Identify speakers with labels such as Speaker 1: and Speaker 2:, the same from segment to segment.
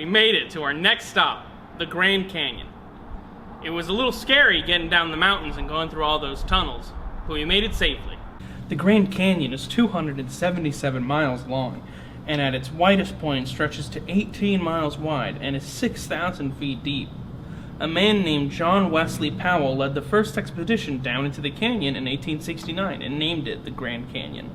Speaker 1: we made it to our next stop, the Grand Canyon. It was a little scary getting down the mountains and going through all those tunnels, but we made it safely. The Grand Canyon is 277 miles long, and at its widest point stretches to 18 miles wide and is 6,000 feet deep. A man named John Wesley Powell led the first expedition down into the canyon in 1869 and named it the Grand Canyon.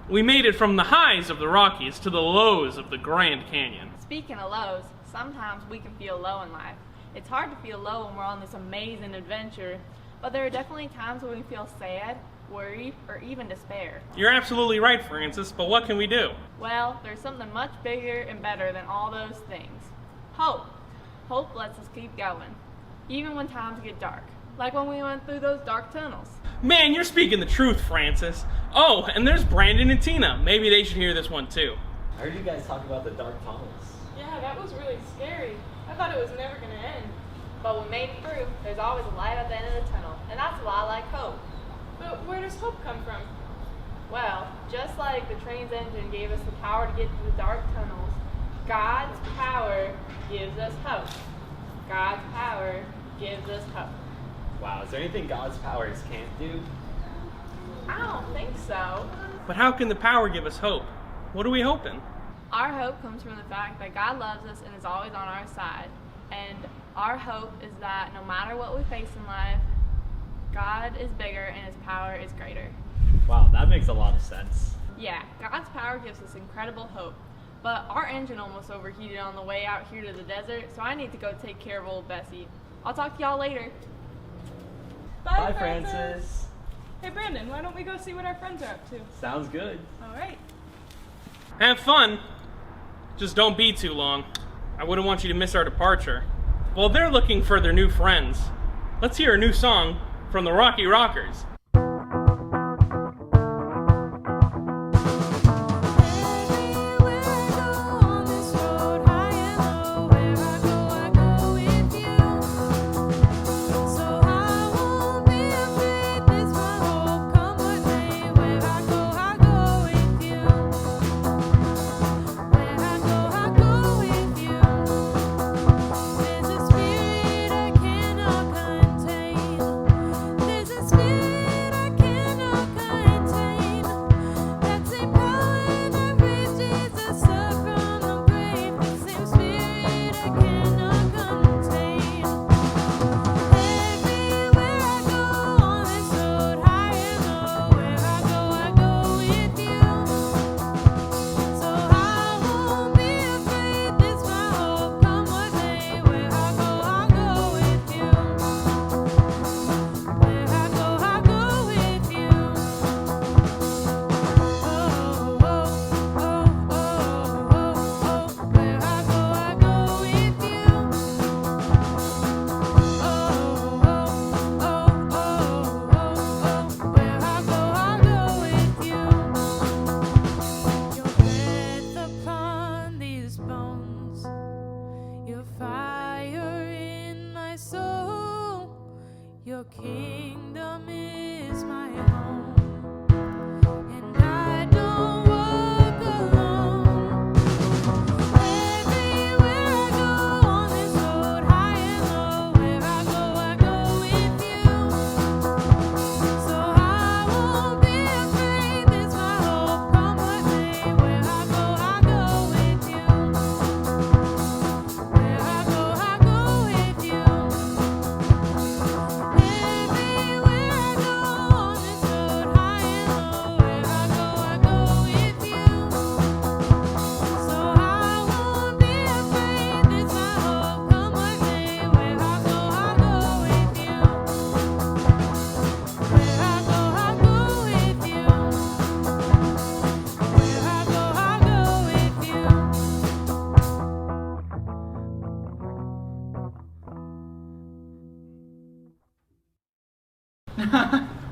Speaker 1: We made it from the highs of the Rockies to the lows of the Grand Canyon.
Speaker 2: Speaking of lows, sometimes we can feel low in life. It's hard to feel low when we're on this amazing adventure, but there are definitely times when we feel sad, worried, or even despair.
Speaker 1: You're absolutely right, Francis, but what can we do?
Speaker 2: Well, there's something much bigger and better than all those things. Hope. Hope lets us keep going, even when times get dark, like when we went through those dark tunnels.
Speaker 1: Man, you're speaking the truth, Francis. Oh, and there's Brandon and Tina. Maybe they should hear this one too.
Speaker 3: I heard you guys talk about the dark tunnels.
Speaker 4: Yeah, that was really scary. I thought it was never going to end.
Speaker 2: But we made it through. There's always a light at the end of the tunnel, and that's why I like hope.
Speaker 4: But where does hope come from?
Speaker 2: Well, just like the train's engine gave us the power to get through the dark tunnels, God's power gives us hope. God's power gives us hope.
Speaker 3: Wow, is there anything God's powers can't do?
Speaker 2: I don't think so.
Speaker 1: But how can the power give us hope? What are we hoping?
Speaker 2: Our hope comes from the fact that God loves us and is always on our side. And our hope is that no matter what we face in life, God is bigger and His power is greater.
Speaker 3: Wow, that makes a lot of sense.
Speaker 2: Yeah, God's power gives us incredible hope. But our engine almost overheated on the way out here to the desert, so I need to go take care of old Bessie. I'll talk to y'all later.
Speaker 4: Bye,
Speaker 3: Francis.
Speaker 4: Hey, Brandon, why don't we go see what our friends are up to?
Speaker 3: Sounds good.
Speaker 4: All right.
Speaker 1: Have fun. Just don't be too long. I wouldn't want you to miss our departure. While they're looking for their new friends, let's hear a new song from the Rocky Rockers.
Speaker 5: Your kingdom is my home, and I don't walk alone. Everywhere I go on this road, high and low, where I go with you. So I won't be afraid, there's my hope, come what may. Where I go with you. Where I go with you.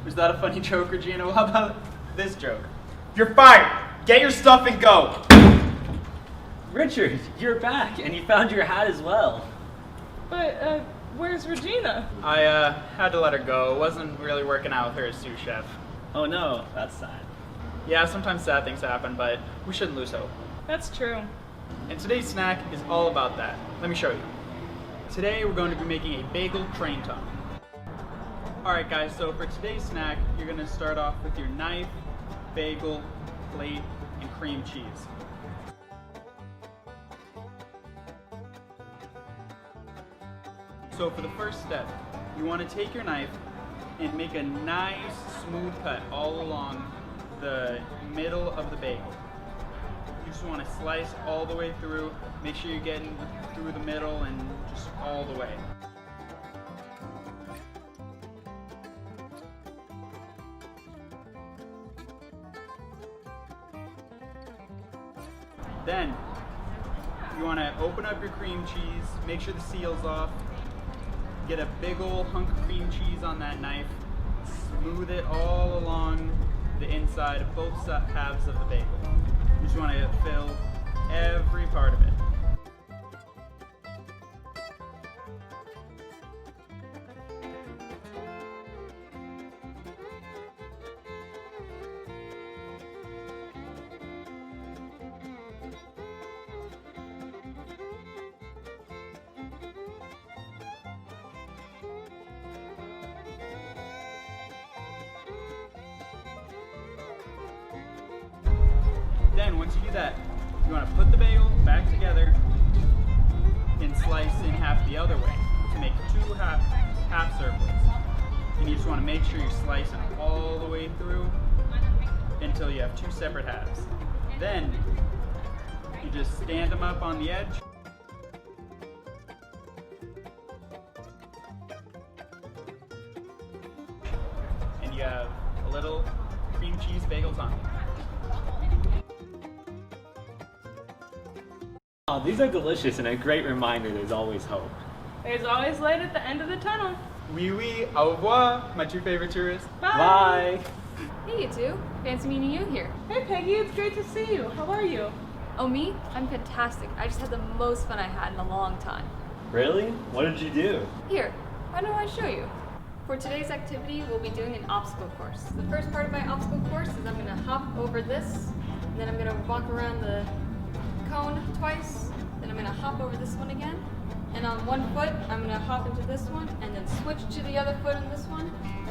Speaker 6: Was that a funny joke, Regina? How about this joke? You're fired! Get your stuff and go!
Speaker 3: Richard, you're back, and you found your hat as well.
Speaker 4: But, where's Regina?
Speaker 6: I had to let her go. It wasn't really working out with her as sous chef.
Speaker 3: Oh no, that's sad.
Speaker 6: Yeah, sometimes sad things happen, but we shouldn't lose hope.
Speaker 4: That's true.
Speaker 6: And today's snack is all about that. Let me show you. Today we're going to be making a bagel train tunnel. Alright guys, so for today's snack, you're going to start off with your knife, bagel, plate, and cream cheese. So for the first step, you want to take your knife and make a nice smooth cut all along the middle of the bagel. You just want to slice all the way through, make sure you're getting through the middle and just all the way. Then, you want to open up your cream cheese, make sure the seal's off, get a big old hunk of cream cheese on that knife, smooth it all along the inside of both halves of the bagel. You just want to fill every part of it. Then once you do that, you want to put the bagel back together and slice in half the other way to make two half circles. And you just want to make sure you're slicing all the way through until you have two separate halves. Then you just stand them up on the edge. And you have a little cream cheese bagel tunnel.
Speaker 3: Oh, these are delicious and a great reminder there's always hope.
Speaker 4: There's always light at the end of the tunnel.
Speaker 6: Oui, oui, au revoir, my two favorite tourists.
Speaker 3: Bye!
Speaker 2: Hey, you two. Fancy meeting you here.
Speaker 4: Hey Peggy, it's great to see you. How are you?
Speaker 2: Oh, me? I'm fantastic. I just had the most fun I had in a long time.
Speaker 3: Really? What did you do?
Speaker 2: Here, why don't I show you? For today's activity, we'll be doing an obstacle course. The first part of my obstacle course is I'm going to hop over this, and then I'm going to walk around the cone twice, then I'm going to hop over this one again, and on one foot I'm going to hop into this one, and then switch to the other foot on this one,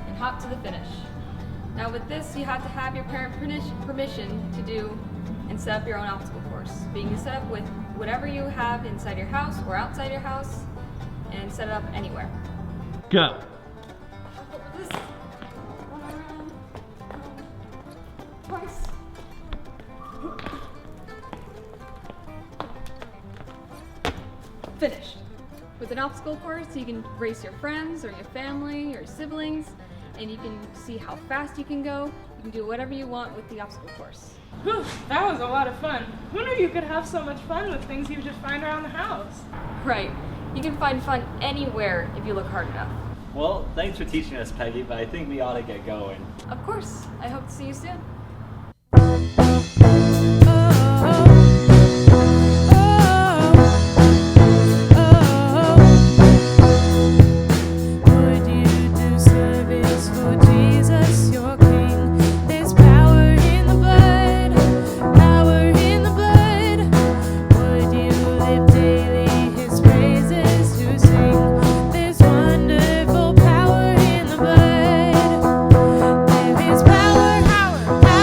Speaker 2: and hop to the finish. Now with this, you have to have your parent permission to do and set up your own obstacle course, being set up with whatever you have inside your house or outside your house, and set it up anywhere.
Speaker 1: Go.
Speaker 2: Hop over this, one around, twice. Finished. With an obstacle course, you can race your friends or your family or siblings, and you can see how fast you can go. You can do whatever you want with the obstacle course.
Speaker 4: Whew, that was a lot of fun. Who knew you could have so much fun with things you just find around the house?
Speaker 2: Right. You can find fun anywhere if you look hard enough.
Speaker 3: Well, thanks for teaching us, Peggy, but I think we ought to get going.
Speaker 2: Of course. I hope to see you soon.
Speaker 5: Would you do service for Jesus, your King? There's power in the blood, power in the blood. Would you live daily His praises to sing? There's wonderful power in the blood. There is power, power, power.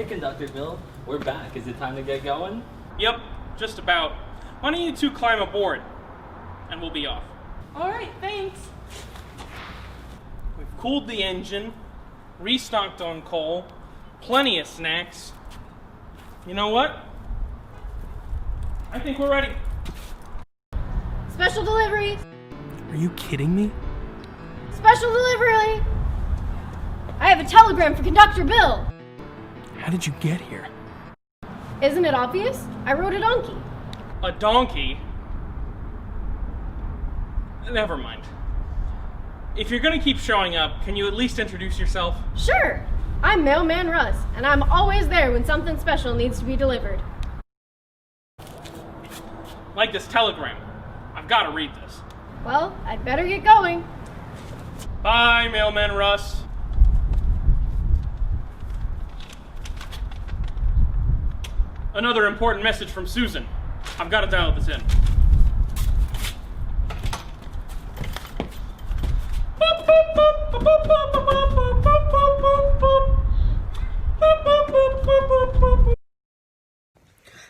Speaker 3: Conductor Bill. We're back. Is it time to get going?
Speaker 1: Yep, just about. Why don't you two climb aboard? And we'll be off.
Speaker 4: Alright, thanks.
Speaker 1: We've cooled the engine, restocked on coal, plenty of snacks. You know what? I think we're ready.
Speaker 7: Special delivery!
Speaker 1: Are you kidding me?
Speaker 7: Special delivery! I have a telegram for Conductor Bill!
Speaker 1: How did you get here?
Speaker 7: Isn't it obvious? I rode a donkey.
Speaker 1: A donkey? Never mind. If you're gonna keep showing up, can you at least introduce yourself?
Speaker 7: Sure! I'm Mailman Russ, and I'm always there when something special needs to be delivered.
Speaker 1: Like this telegram. I've gotta read this.
Speaker 7: Well, I'd better get going.
Speaker 1: Bye, Mailman Russ. Another important message from Susan. I've got to dial this in.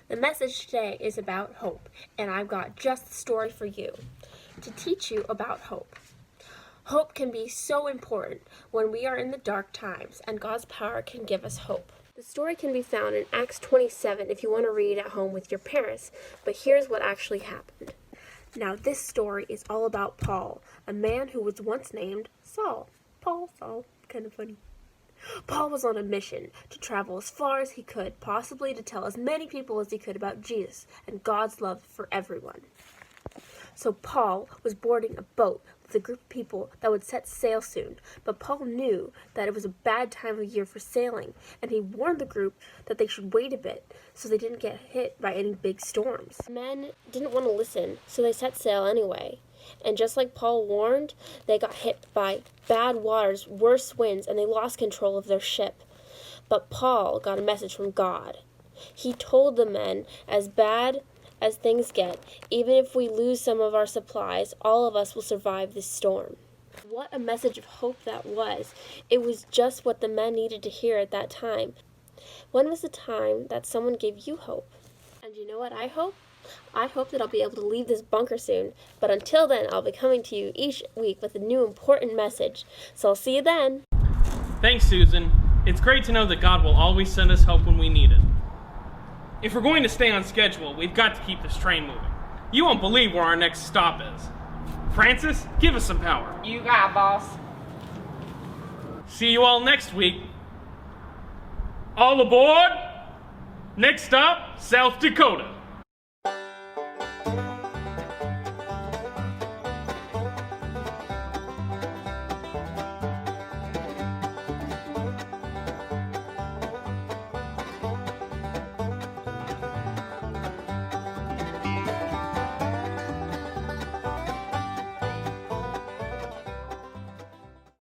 Speaker 8: The message today is about hope, and I've got just the story for you to teach you about hope. Hope can be so important when we are in the dark times, and God's power can give us hope. The story can be found in Acts 27 if you want to read it at home with your parents, but here's what actually happened. Now, this story is all about Paul, a man who was once named Saul. Saul, kind of funny. Paul was on a mission to travel as far as he could, possibly to tell as many people as he could about Jesus and God's love for everyone. So Paul was boarding a boat with a group of people that would set sail soon, but Paul knew that it was a bad time of year for sailing, and he warned the group that they should wait a bit so they didn't get hit by any big storms. The men didn't want to listen, so they set sail anyway. And just like Paul warned, they got hit by bad waters, worse winds, and they lost control of their ship. But Paul got a message from God. He told the men, as bad as things get, even if we lose some of our supplies, all of us will survive this storm. What a message of hope that was. It was just what the men needed to hear at that time. When was the time that someone gave you hope? And you know what I hope? I hope that I'll be able to leave this bunker soon, but until then, I'll be coming to you each week with a new important message. So I'll see you then.
Speaker 1: Thanks, Susan. It's great to know that God will always send us help when we need it. If we're going to stay on schedule, we've got to keep this train moving. You won't believe where our next stop is. Francis, give us some power.
Speaker 4: You got it, boss.
Speaker 1: See you all next week. All aboard! Next stop, South Dakota.